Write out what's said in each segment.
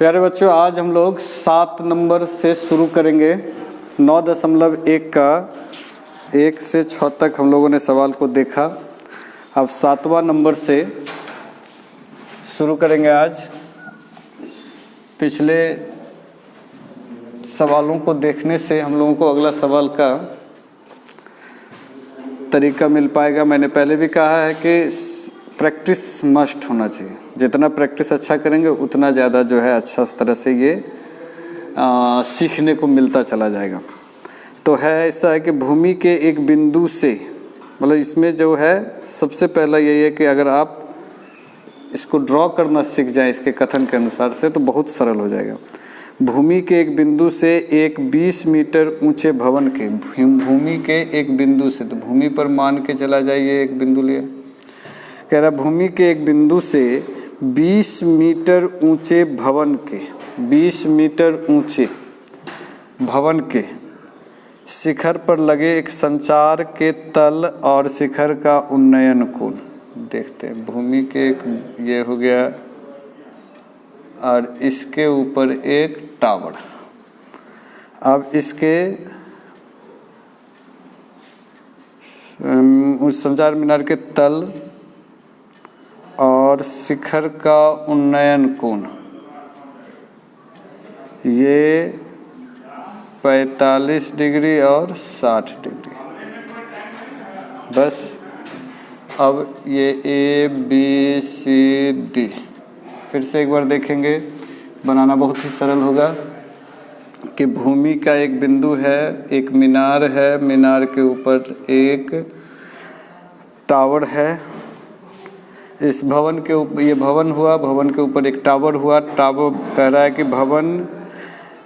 प्यारे बच्चों, आज हम लोग 7 नंबर से शुरू करेंगे। 9.1 का 1 से 6 तक हम लोगों ने सवाल को देखा। अब 7वां नंबर से शुरू करेंगे आज। पिछले सवालों को देखने से हम लोगों को अगला सवाल का तरीका मिल पाएगा। मैंने पहले भी कहा है कि प्रैक्टिस मस्ट होना चाहिए। जितना प्रैक्टिस अच्छा करेंगे उतना ज़्यादा जो है अच्छा तरह से ये सीखने को मिलता चला जाएगा। तो है ऐसा है कि भूमि के एक बिंदु से, मतलब इसमें जो है सबसे पहला यही है कि अगर आप इसको ड्रॉ करना सीख जाएं इसके कथन के अनुसार से तो बहुत सरल हो जाएगा। भूमि के एक बिंदु से एक 20 मीटर ऊंचे भवन के, भूमि के एक बिंदु से, तो भूमि पर मान के चला जाइए एक बिंदु लिया, कह रहा भूमि के एक बिंदु से 20 मीटर ऊंचे भवन के, 20 मीटर ऊंचे भवन के शिखर पर लगे एक संचार के तल और शिखर का उन्नयन कोण देखते हैं। भूमि के एक ये हो गया और इसके ऊपर एक टावर। अब इसके उस संचार मीनार के तल और शिखर का उन्नयन कोण ये 45 डिग्री और 60 डिग्री। बस अब ये ABCD फिर से एक बार देखेंगे, बनाना बहुत ही सरल होगा कि भूमि का एक बिंदु है, एक मीनार है, मीनार के ऊपर एक टावर है, इस भवन के ऊपर ये भवन हुआ, भवन के ऊपर एक टावर हुआ। टावर कह रहा है कि भवन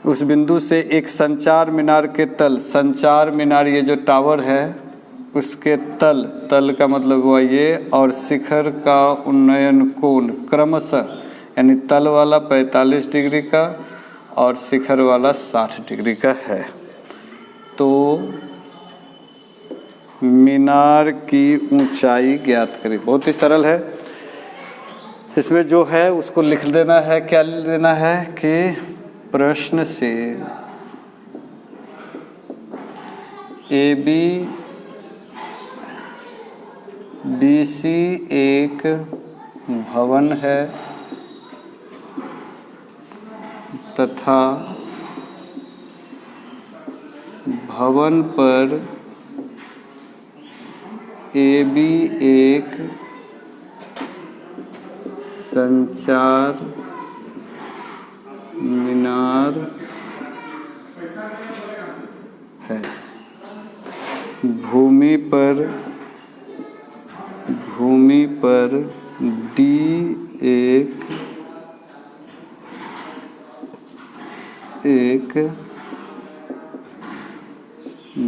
उस बिंदु से एक संचार मीनार के तल, संचार मीनार ये जो टावर है उसके तल, तल का मतलब हुआ ये, और शिखर का उन्नयन कोण क्रमशः, यानी तल वाला 45 डिग्री का और शिखर वाला 60 डिग्री का है। तो मीनार की ऊंचाई ज्ञात करें। बहुत ही सरल है। इसमें जो है उसको लिख देना है। क्या लिख देना है कि प्रश्न से ABCD एक भवन है तथा भवन पर AB एक संचार मीनार है। भूमि पर D एक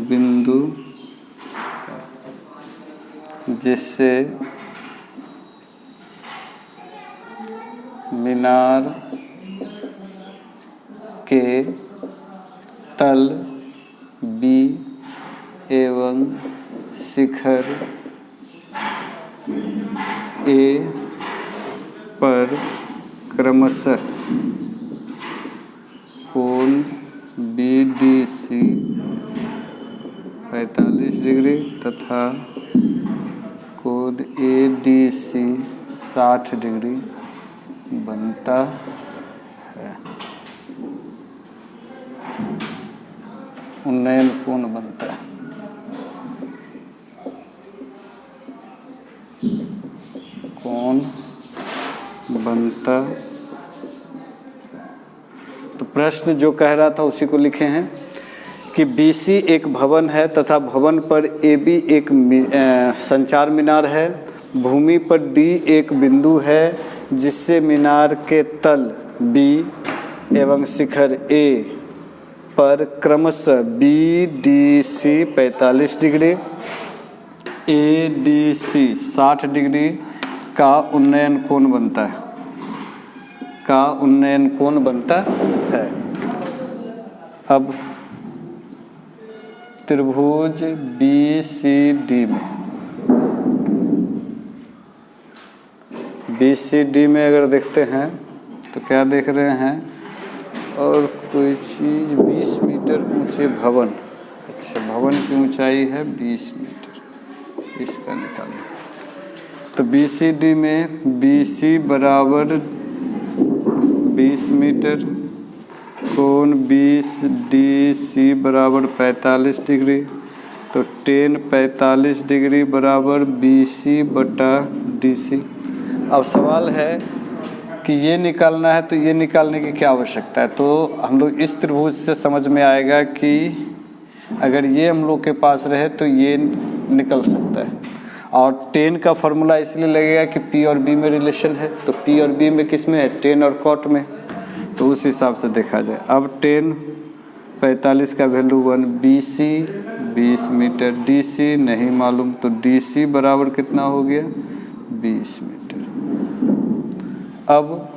बिंदु जिससे मीनार के तल B एवं शिखर A पर क्रमशः कोण BDC 45 डिग्री तथा कोण ADC 60 डिग्री बनता है। उन्नयन कोण बनता है। कोण बनता। तो प्रश्न जो कह रहा था उसी को लिखे हैं कि BC एक भवन है तथा भवन पर AB एक संचार मीनार है। भूमि पर D एक बिंदु है जिससे मीनार के तल B एवं शिखर A पर क्रमशः BDC 45 डिग्री, ADC 60 डिग्री का उन्नयन कोण बनता है, का उन्नयन कोण बनता है। अब त्रिभुज BCD में अगर देखते हैं तो क्या देख रहे हैं और कोई चीज़ 20 मीटर ऊंचे भवन। अच्छा, भवन की ऊंचाई है 20 मीटर, इसका निकालना। तो BCD में BC बराबर 20 मीटर, कोण 20DC बराबर 45 डिग्री। तो tan 45 डिग्री बराबर BC बटा DC। अब सवाल है कि ये निकालना है, तो ये निकालने की क्या आवश्यकता है। तो हम लोग इस त्रिभुज से समझ में आएगा कि अगर ये हम लोग के पास रहे तो ये निकल सकता है। और tan का फॉर्मूला इसलिए लगेगा कि P और B में रिलेशन है। तो P और B में किस में है, tan और cot में। तो उस हिसाब से देखा जाए। अब tan 45 का वैल्यू 1, BC 20 मीटर, DC नहीं मालूम, तो DC बराबर कितना हो गया 20 मीटर। अब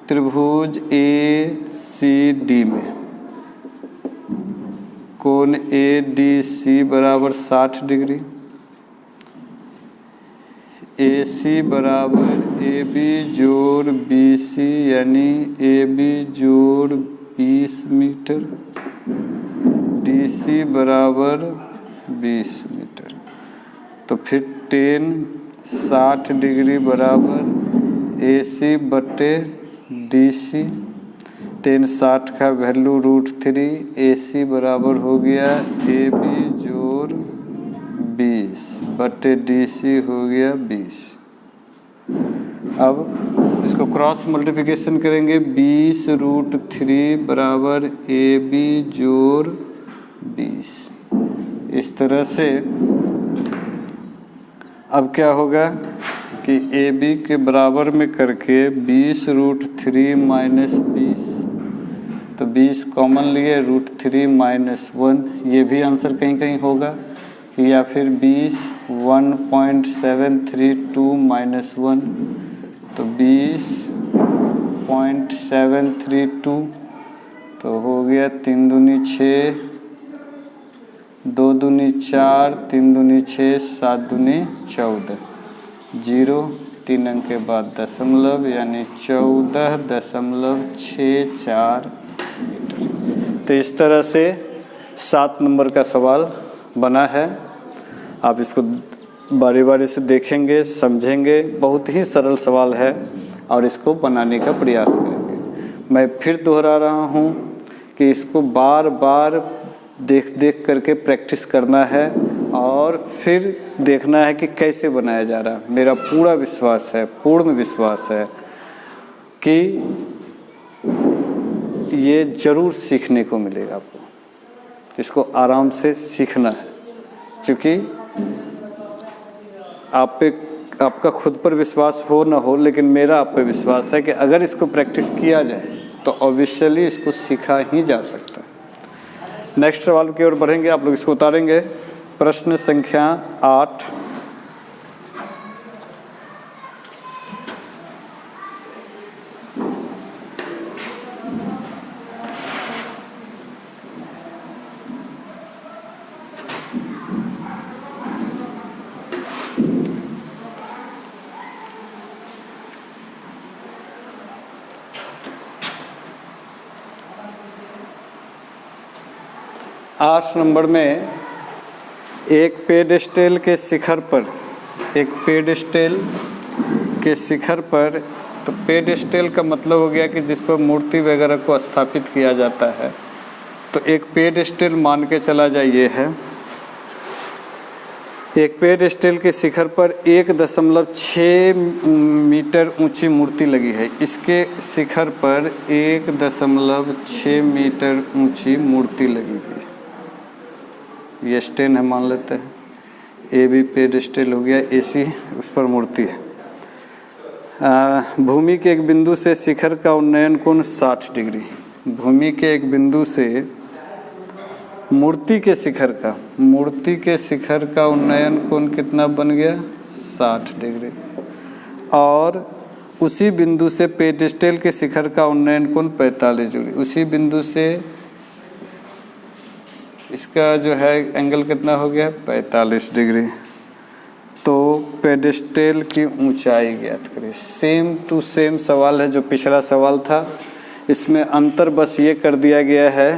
त्रिभुज ACD में कोण ADC बराबर 60 डिग्री, AC बराबर AB जोड़ BC यानी AB जोड़ 20 मीटर, DC बराबर 20 मीटर। तो फिर tan 60 डिग्री बराबर AC बटे DC। tan 60 का वैल्यू √3, AC बराबर हो गया AB जोड़ 20 बटे DC हो गया 20। अब इसको क्रॉस मल्टीप्लिकेशन करेंगे, 20 √3 बराबर AB जोड़ 20। इस तरह से अब क्या होगा कि AB के बराबर में करके 20 √3 माइनस 20, तो 20 कॉमन लिए, √3 माइनस 1, ये भी आंसर कहीं कहीं होगा। या फिर 20 1.732 माइनस 1, तो 20.732, तो हो गया 3 दूनी 6, 2 दूनी 4, 3 दूनी 6, 7 दूनी 14, 0 3 अंक के बाद दशमलव यानी 14.64 मीटर। तो इस तरह से 7 नंबर का सवाल बना है। आप इसको बारी बारी से देखेंगे, समझेंगे। बहुत ही सरल सवाल है और इसको बनाने का प्रयास करेंगे। मैं फिर दोहरा रहा हूँ कि इसको बार बार देख करके प्रैक्टिस करना है और फिर देखना है कि कैसे बनाया जा रहा है। मेरा पूरा विश्वास है, पूर्ण विश्वास है कि ये ज़रूर सीखने को मिलेगा आपको। इसको आराम से सीखना है, क्योंकि आपका खुद पर विश्वास हो ना हो, लेकिन मेरा आप पे विश्वास है कि अगर इसको प्रैक्टिस किया जाए तो ऑब्वियसली इसको सीखा ही जा सकता है। नेक्स्ट सवाल की ओर बढ़ेंगे, आप लोग इसको उतारेंगे। प्रश्न संख्या 8। आठ नंबर में एक पेडेस्टल के शिखर पर, तो पेडेस्टल का मतलब हो गया कि जिस पर मूर्ति वगैरह को स्थापित किया जाता है। तो एक पेडेस्टल मान के चला जाइए है, एक पेडेस्टल के शिखर पर 1.6 मीटर ऊंची मूर्ति लगी है। इसके शिखर पर 1.6 मीटर ऊंची मूर्ति लगी हुई है। ये स्टैंड है मान लेते हैं, AB पेडेस्टल हो गया, AC उस पर मूर्ति है। भूमि के एक बिंदु से शिखर का उन्नयन कोण 60 डिग्री। भूमि के एक बिंदु से मूर्ति के शिखर का उन्नयन कोण कितना बन गया 60 डिग्री। और उसी बिंदु से पेडेस्टल के शिखर का उन्नयन कोण 45 डिग्री। उसी बिंदु से इसका जो है एंगल कितना हो गया 45 डिग्री। तो पेडेस्टल की ऊंचाई ज्ञात करें। सेम टू सेम सवाल है जो पिछला सवाल था, इसमें अंतर बस ये कर दिया गया है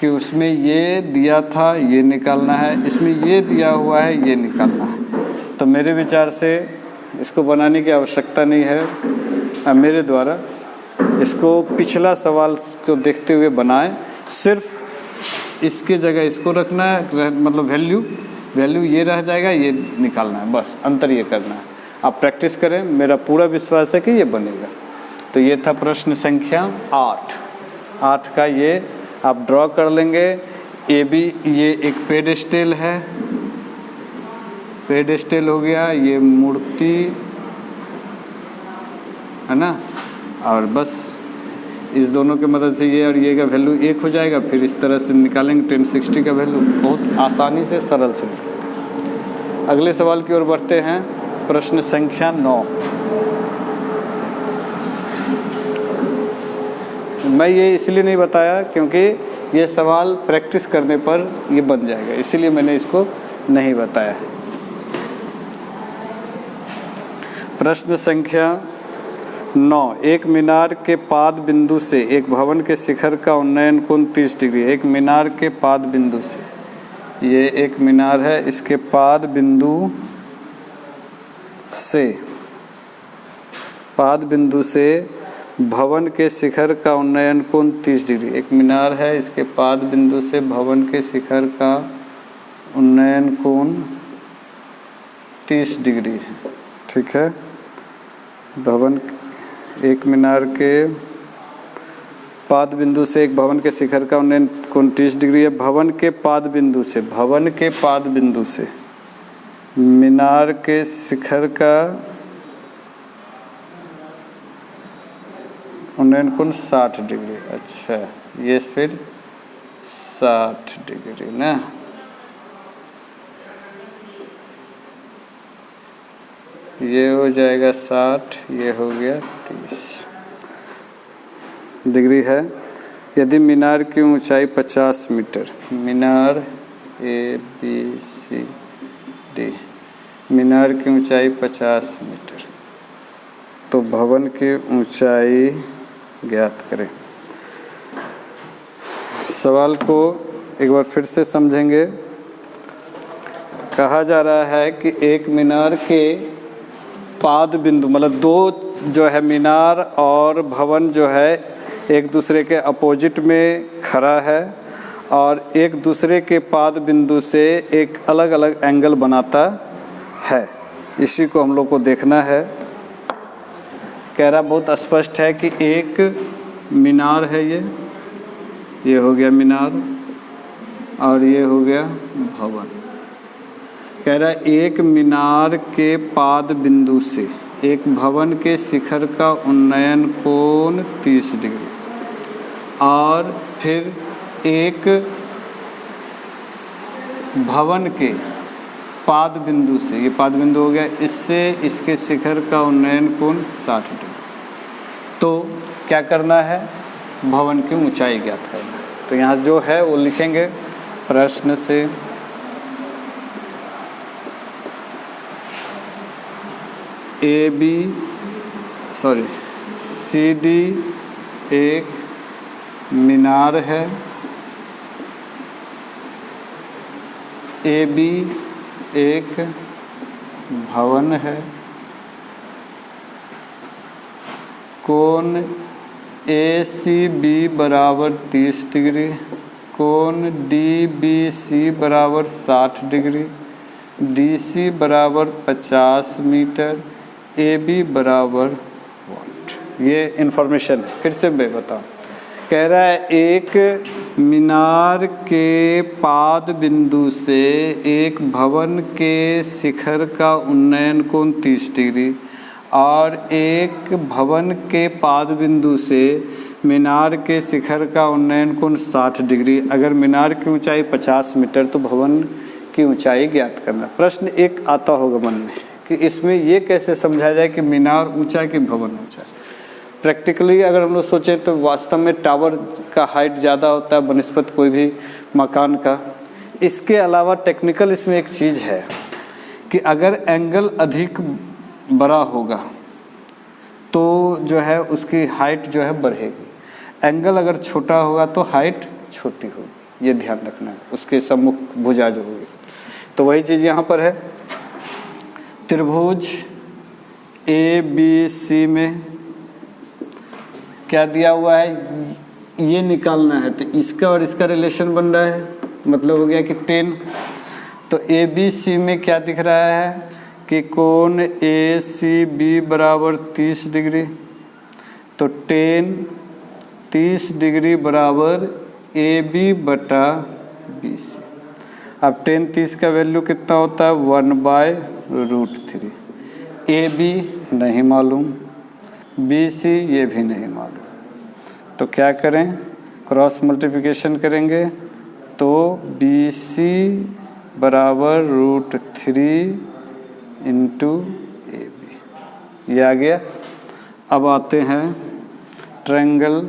कि उसमें ये दिया था ये निकालना है, इसमें ये दिया हुआ है ये निकालना है। तो मेरे विचार से इसको बनाने की आवश्यकता नहीं है, मेरे द्वारा इसको पिछला सवाल को देखते हुए बनाएं। सिर्फ इसके जगह इसको रखना है, मतलब वैल्यू ये रह जाएगा, ये निकालना है, बस अंतर ये करना है। आप प्रैक्टिस करें, मेरा पूरा विश्वास है कि ये बनेगा। तो ये था प्रश्न संख्या 8 का, ये आप ड्रॉ कर लेंगे। ए बी ये एक पेडेस्टल है, पेडेस्टल हो गया, ये मूर्ति है ना, और बस इस दोनों के मदद से ये और ये का वैल्यू 1 हो जाएगा। फिर इस तरह से निकालेंगे 1060 का वैल्यू, बहुत आसानी से सरल से। अगले सवाल की ओर बढ़ते हैं, प्रश्न संख्या 9। मैं ये इसलिए नहीं बताया क्योंकि ये सवाल प्रैक्टिस करने पर ये बन जाएगा, इसीलिए मैंने इसको नहीं बताया। प्रश्न संख्या 9, एक मीनार के पाद बिंदु से एक भवन के शिखर का उन्नयन कोण 30 डिग्री। एक मीनार के पाद बिंदु से, ये एक मीनार है, इसके पाद बिंदु से भवन के शिखर का उन्नयन कोण 30 डिग्री। एक मीनार है, इसके पाद बिंदु से भवन के शिखर का उन्नयन कोण 30 डिग्री है। ठीक है, भवन एक मीनार के पाद बिंदु से एक भवन के शिखर का उन्नयन कोण 30 डिग्री है। भवन के पाद बिंदु से मीनार के शिखर का उन्नयन कोण 60 डिग्री। अच्छा, ये फिर 60 डिग्री ना, ये हो जाएगा 60, ये हो गया 30 डिग्री है। यदि मीनार की ऊंचाई 50 मीटर, मीनार ABCD, मीनार की ऊंचाई 50 मीटर, तो भवन की ऊंचाई ज्ञात करें। सवाल को एक बार फिर से समझेंगे। कहा जा रहा है कि एक मीनार के पाद बिंदु, मतलब दो जो है मीनार और भवन जो है एक दूसरे के अपोजिट में खड़ा है और एक दूसरे के पाद बिंदु से एक अलग अलग एंगल बनाता है। इसी को हम लोग को देखना है। कह रहा बहुत स्पष्ट है कि एक मीनार है, ये हो गया मीनार और ये हो गया भवन। कह रहा है एक मीनार के पाद बिंदु से एक भवन के शिखर का उन्नयन कोण 30 डिग्री, और फिर एक भवन के पाद बिंदु से, ये पाद बिंदु हो गया, इससे इसके शिखर का उन्नयन कोण 60 डिग्री। तो क्या करना है, भवन की ऊंचाई ज्ञात करना है। तो यहाँ जो है वो लिखेंगे प्रश्न से। CD एक मीनार है, AB एक भवन है, कोण ACB बराबर 30 डिग्री, कोण DBC बराबर 60 डिग्री, DC बराबर 50 मीटर, AB बराबर वाट। ये इन्फॉर्मेशन है, फिर से मैं बताऊँ। कह रहा है एक मीनार के पाद बिंदु से एक भवन के शिखर का उन्नयन कोण 30 डिग्री और एक भवन के पाद बिंदु से मीनार के शिखर का उन्नयन कोण 60 डिग्री। अगर मीनार की ऊंचाई 50 मीटर तो भवन की ऊंचाई ज्ञात करना। प्रश्न एक आता होगा मन में कि इसमें ये कैसे समझाया जाए कि मीनार ऊंचा कि भवन ऊंचा। प्रैक्टिकली अगर हम लोग सोचें तो वास्तव में टावर का हाइट ज़्यादा होता है बनिस्बत कोई भी मकान का। इसके अलावा टेक्निकल इसमें एक चीज़ है कि अगर एंगल अधिक बड़ा होगा तो जो है उसकी हाइट जो है बढ़ेगी, एंगल अगर छोटा होगा तो हाइट छोटी होगी, ये ध्यान रखना है। उसके सम्मुख भुजा जो होगी, तो वही चीज़ यहाँ पर है। त्रिभुज ABC में क्या दिया हुआ है, ये निकालना है, तो इसका और इसका रिलेशन बन रहा है, मतलब हो गया कि 10। तो ABC में क्या दिख रहा है कि कोण ACB बराबर 30 डिग्री, तो 10 30 डिग्री बराबर AB बटा BC। अब 10 30 का वैल्यू कितना होता है 1/√3। AB नहीं मालूम, BC ये भी नहीं मालूम, तो क्या करें, क्रॉस मल्टीप्लिकेशन करेंगे, तो BC बराबर √3 इंटू AB, ये आ गया। अब आते हैं ट्रायंगल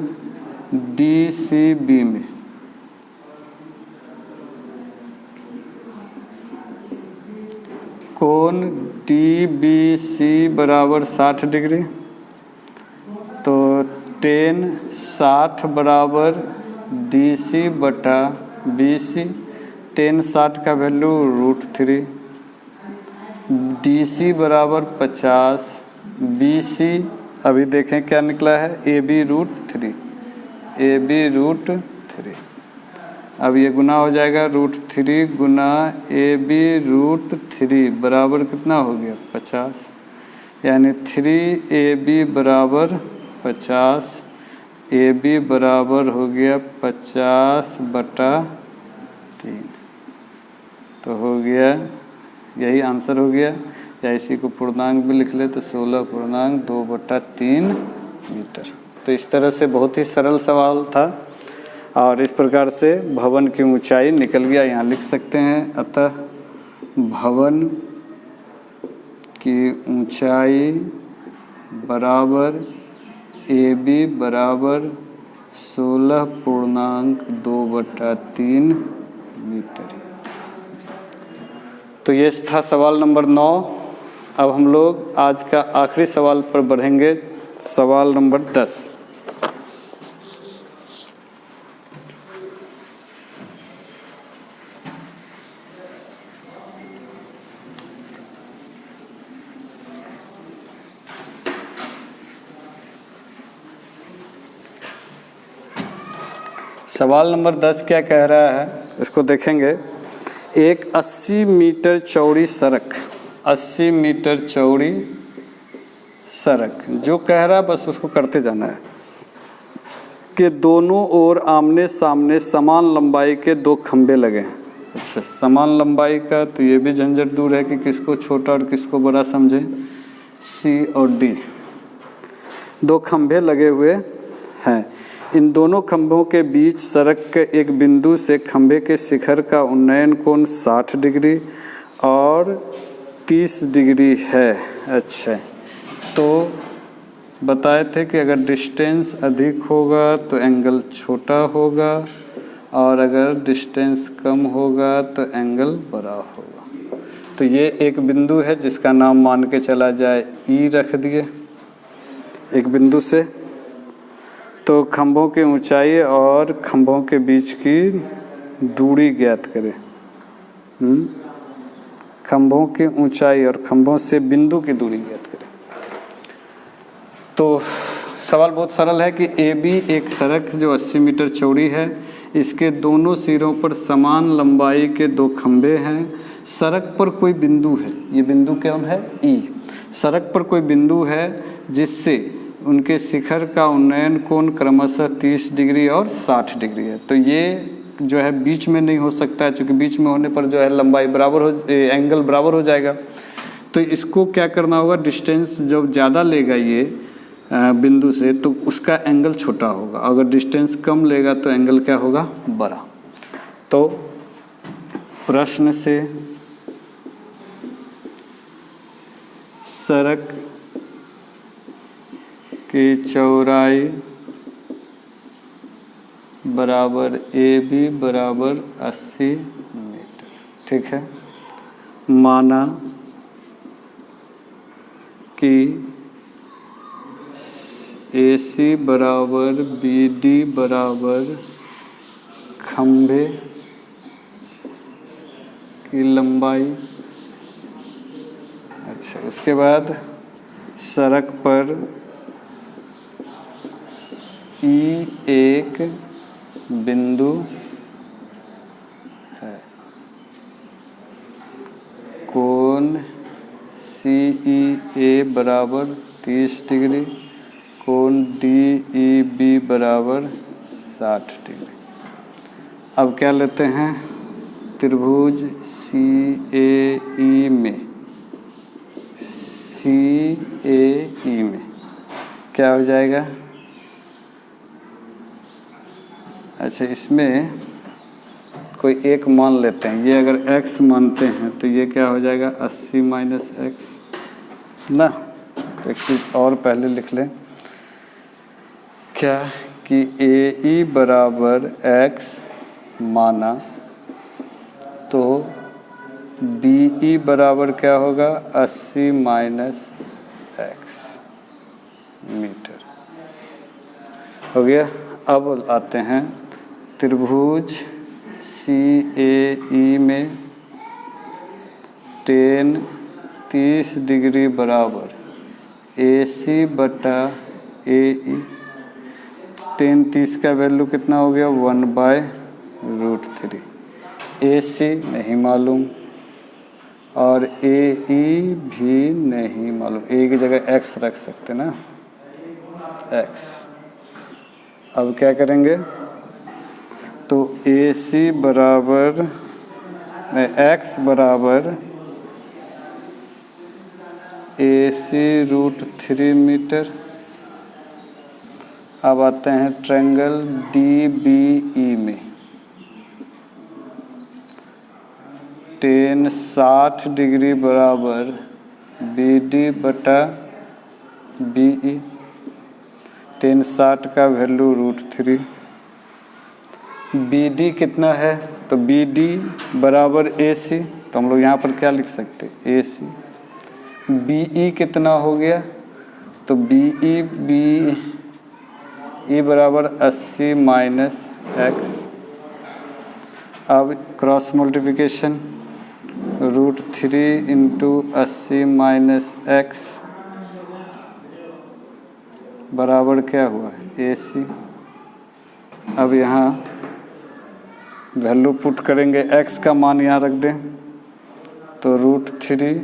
DCB में। कोण DBC बराबर 60 डिग्री, तो 10 60 बराबर DC बटा BC। 10 60 का वैल्यू √3, DC बराबर 50, BC अभी देखें क्या निकला है AB √3, AB √3। अब ये गुना हो जाएगा, √3 गुना AB √3 बराबर कितना हो गया 50, यानी 3AB बराबर 50, AB बराबर हो गया 50/3, तो हो गया, यही आंसर हो गया। या इसी को पूर्णांक भी लिख ले तो 16.2/3 मीटर। तो इस तरह से बहुत ही सरल सवाल था और इस प्रकार से भवन की ऊंचाई निकल गया, यहाँ लिख सकते हैं। अतः भवन की ऊंचाई बराबर AB बराबर 16.2/3 मीटर। तो ये था सवाल नंबर 9। अब हम लोग आज का आखिरी सवाल पर बढ़ेंगे, सवाल नंबर 10। सवाल नंबर 10 क्या कह रहा है, इसको देखेंगे। एक 80 मीटर चौड़ी सड़क, 80 मीटर चौड़ी सड़क, जो कह रहा है बस उसको करते जाना है, कि दोनों ओर आमने सामने समान लंबाई के 2 खंभे लगे हैं। अच्छा, समान लंबाई का तो ये भी झंझट दूर है कि किसको छोटा और किसको बड़ा समझें। C और D 2 खंभे लगे हुए हैं। इन दोनों खंभों के बीच सड़क के एक बिंदु से खंभे के शिखर का उन्नयन कोण 60 डिग्री और 30 डिग्री है। अच्छा, तो बताए थे कि अगर डिस्टेंस अधिक होगा तो एंगल छोटा होगा और अगर डिस्टेंस कम होगा तो एंगल बड़ा होगा। तो ये एक बिंदु है जिसका नाम मान के चला जाए E रख दिए एक बिंदु से। तो खंभों की ऊंचाई और खंभों के बीच की दूरी ज्ञात करें। खंभों की ऊंचाई और खंभों से बिंदु की दूरी ज्ञात करें। तो सवाल बहुत सरल है कि AB एक सड़क जो 80 मीटर चौड़ी है, इसके दोनों सिरों पर समान लंबाई के 2 खंभे हैं। सड़क पर कोई बिंदु है, ये बिंदु कौन है E। सड़क पर कोई बिंदु है जिससे उनके शिखर का उन्नयन कोण क्रमशः 30 डिग्री और 60 डिग्री है। तो ये जो है बीच में नहीं हो सकता है, क्योंकि बीच में होने पर जो है लंबाई बराबर हो, एंगल बराबर हो जाएगा। तो इसको क्या करना होगा, डिस्टेंस जब ज़्यादा लेगा ये बिंदु से तो उसका एंगल छोटा होगा, अगर डिस्टेंस कम लेगा तो एंगल क्या होगा, बड़ा। तो प्रश्न से सड़क की चौड़ाई बराबर AB बराबर 80 मीटर, ठीक है। माना कि AC बराबर BD बराबर खंभे की लंबाई। अच्छा, उसके बाद सड़क पर E एक बिंदु है, कोण CEA बराबर 30 डिग्री, कोण DEB बराबर 60 डिग्री। अब क्या लेते हैं, त्रिभुज CAE में क्या हो जाएगा। अच्छा, इसमें कोई एक मान लेते हैं, ये अगर x मानते हैं तो ये क्या हो जाएगा 80 माइनस x ना। तो एक चीज़ और पहले लिख लें, क्या कि AE बराबर x माना तो BE बराबर क्या होगा 80 माइनस x मीटर हो गया। अब आते हैं त्रिभुज CAE में tan 30 डिग्री बराबर AC बटा AE। tan 30 का वैल्यू कितना हो गया 1/√3। AC नहीं मालूम और AE भी नहीं मालूम, A की जगह x रख सकते ना, x। अब क्या करेंगे, तो AC बराबर x बराबर AC√3 मीटर। अब आते हैं ट्रायंगल DBE में tan 60 डिग्री बराबर BD बटा BE। tan 60 का वैल्यू √3। BD कितना है, तो BD बराबर AC, तो हम लोग यहाँ पर क्या लिख सकते हैं AC। BE कितना हो गया, तो BE बराबर 80 माइनस x। अब cross multiplication √3 into 80 minus x बराबर क्या हुआ AC। अब यहाँ वैल्यू पुट करेंगे, x का मान यहाँ रख दें, तो √3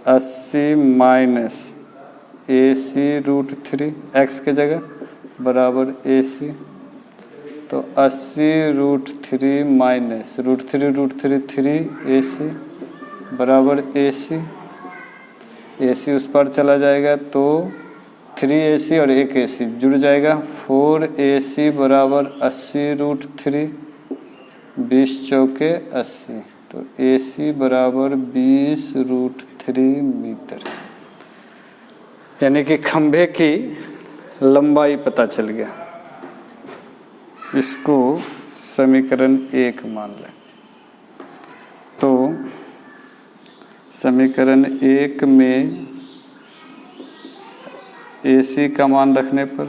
80 माइनस AC√3 x के जगह बराबर AC। तो 80√3 माइनस √3 3 AC बराबर AC। AC उस पर चला जाएगा तो 3AC और 1 AC जुड़ जाएगा, 4AC बराबर 80√3, 20 चौके 80, तो AC बराबर 20√3 मीटर। यानी कि खंभे की लंबाई पता चल गया। इसको समीकरण 1 मान लें। तो समीकरण 1 में AC का मान रखने पर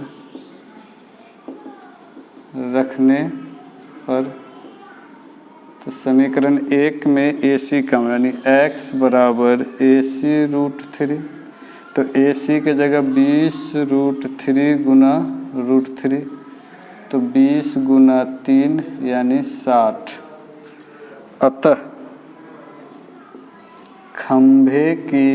तो समीकरण 1 में AC का यानी x बराबर AC√3, तो AC के जगह 20√3 गुना √3, तो 20 गुना 3 यानी 60। अतः खंभे की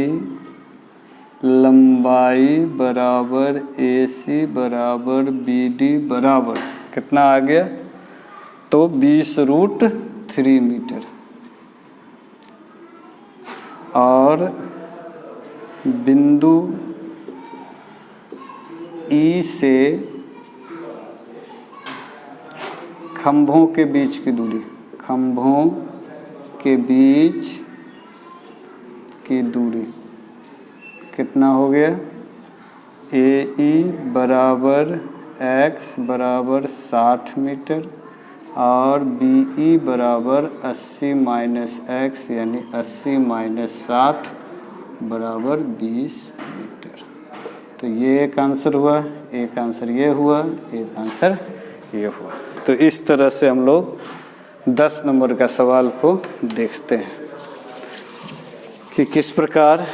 लंबाई बराबर AC बराबर BD बराबर कितना आ गया, तो 20√3 मीटर। और बिंदु E से खंभों के बीच की दूरी, खंभों के बीच की दूरी कितना हो गया, AE बराबर x बराबर 60 मीटर और BE बराबर 80 माइनस x यानी 80 माइनस 60 बराबर 20 मीटर। तो ये एक आंसर हुआ, एक आंसर ये हुआ, एक आंसर ये हुआ। तो इस तरह से हम लोग 10 नंबर का सवाल को देखते हैं कि किस प्रकार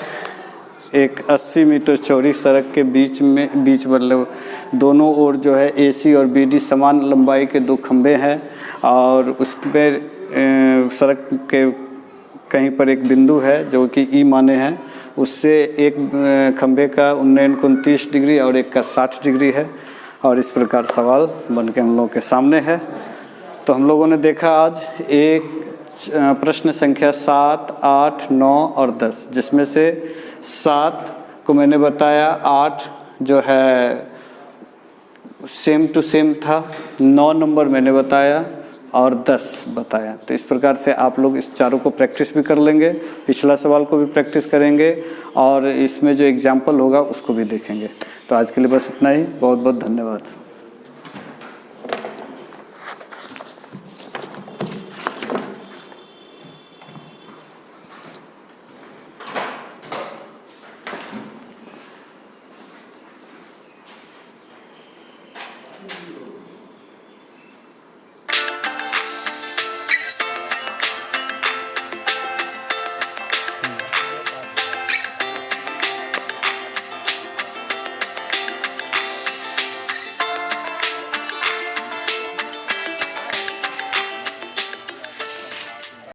एक 80 मीटर चौड़ी सड़क के बीच मतलब दोनों ओर जो है AC और BD समान लंबाई के दो खंभे हैं और उस पर सड़क के कहीं पर एक बिंदु है जो कि E माने हैं, उससे एक खंभे का उन्नयन 29 डिग्री और एक का 60 डिग्री है और इस प्रकार सवाल बन के हम लोगों के सामने है। तो हम लोगों ने देखा आज एक प्रश्न संख्या 7, 8, 9 और 10, जिसमें से 7 को मैंने बताया, 8 जो है सेम टू सेम था, 9 नंबर मैंने बताया और 10 बताया। तो इस प्रकार से आप लोग इस चारों को प्रैक्टिस भी कर लेंगे, पिछला सवाल को भी प्रैक्टिस करेंगे और इसमें जो एग्जाम्पल होगा उसको भी देखेंगे। तो आज के लिए बस इतना ही। बहुत बहुत धन्यवाद।